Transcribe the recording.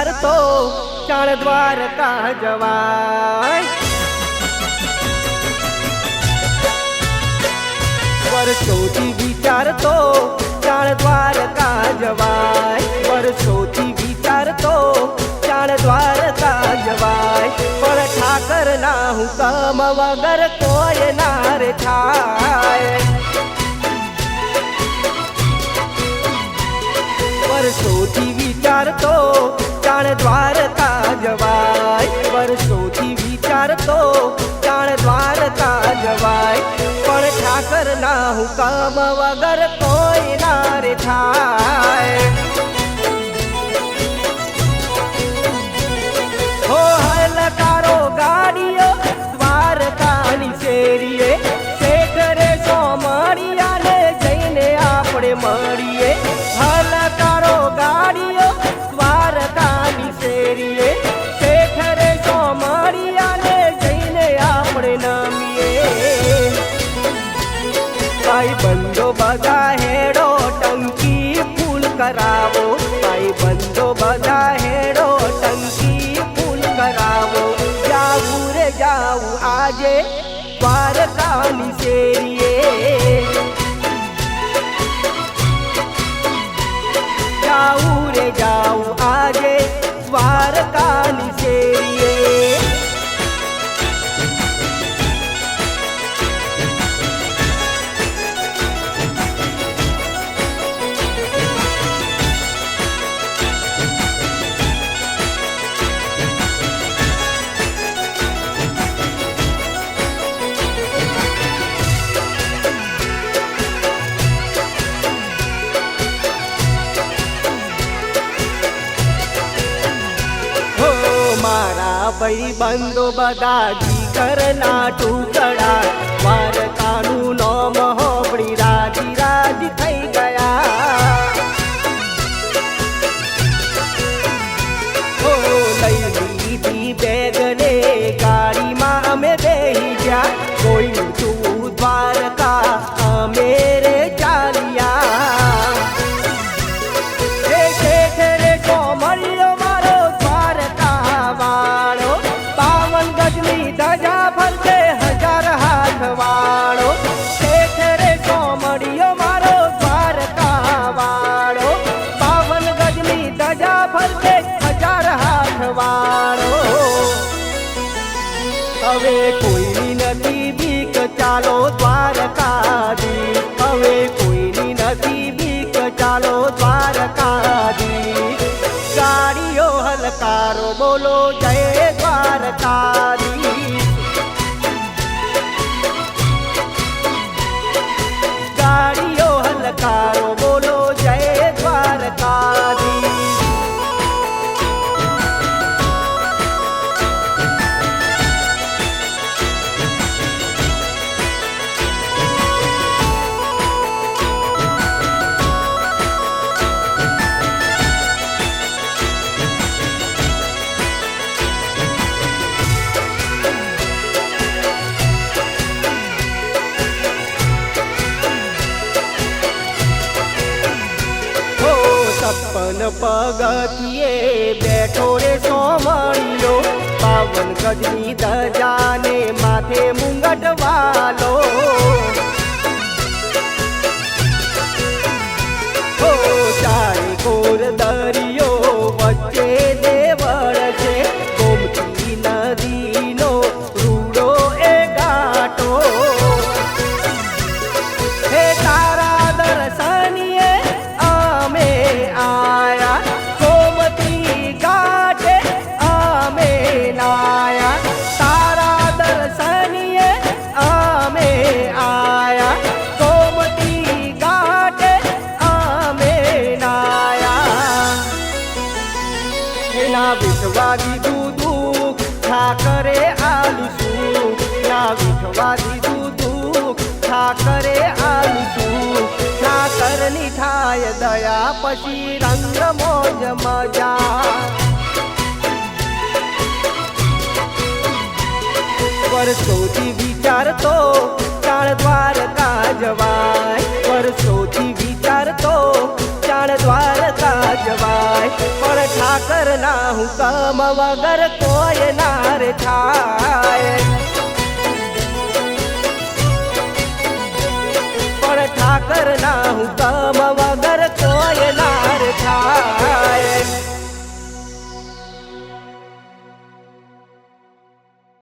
વિચારતો ચાણ દ્વારકા જવાય, વર્ષોથી વિચારતો ચાણ દ્વારકા જવાય, વર્ષોથી વિચારતો ચાણ દ્વારકા જવાય, પણ ઠાકર ના હુકમ વગર કોઈ ના રે થાય, વર્ષોથી વિચારતો ચાણ દ્વારકા જવાય, વર્ષોથી વિચારતો ચાણ દ્વારકા જવાય, પણ ઠાકર ના હુકમ વગર કોઈ ના રે થાય, હો હલકારો ગાડીઓ દ્વારકાની શેરીએ, શેઠ રે સોમણિયા ને જઈને આપણે મળીએ, હલકારો ગાડીઓ દ્વારકાની શેરીએ, શેઠ રે સોમણિયા ને જઈને આપણે નમીએ, ભાઈ બંધો બધા હેડો ટંકી ફૂલ કરાવો, ભાઈ બંધો બધા હેડો ટંકી ફૂલ કરાવો, જાવું રે જાવું આજે દ્વારકાની શેરીએ, જાવું રે જાવું આજે દ્વારકાની શેરીએ, ભાઈ બંધો બધા જીગરના ટુકડા દ્વારકાનું નામ હોબળી રાજી રાજી થઈ ગયા, ઓ લઈ લીધી બેગને ગાડીમાં અમે બેહી ગયા, કોઈ તું દ્વારકા અમે રે ચાલ્યા, હે શેઠ રે કોમળિયો મારો દ્વારકા વાળો, ધજા ફરતે 1000 હાથ વાળો, શેઠ રે કોમળિયો મારો દ્વારકા વાળો, 52 ગજની ધજા ફરતે 1000 હાથ વાળો, હવે કોઈની નથી બીક ચાલો દ્વારકાધી, હવે કોઈની નથી બીક ચાલો દ્વારકાધી, ગાડીઓ હલકારો બોલો જય દ્વારકાધી, ગાડીઓ હલકારો બોલો જય દ્વારકાધી, પગથિયે બેઠો રે સોમણિયો, 52 ગજની ધજાને માથે મુંગટ વાલો, હો ચારે કોર દરિયો વચ્ચે દેવળ છે, ગોમતી નદીનો રૂડો એ ગાટો, હે તારા દર્શનીએ અમે આયા, ગોમતી ઘાટે અમે નાયા, તારા દર્શનીએ અમે આયા, ગોમતી ઘાટે અમે નાયા, ના વિઠવા દીધું દુઃખ ઠાકરે આલું, ના વિઠવા દીધું દુઃખ ઠાકરે આલું, ઠાકરની થાય દયા પછી રંગ મોજ મજા, વર્ષોથી વિચારતો ચાણ દ્વારકા જવાય, વર્ષોથી વિચારતો ચાણ દ્વારકા ઉજવાય પણ ઠાકરના હુકમ વગર કોઈ ના રે થાય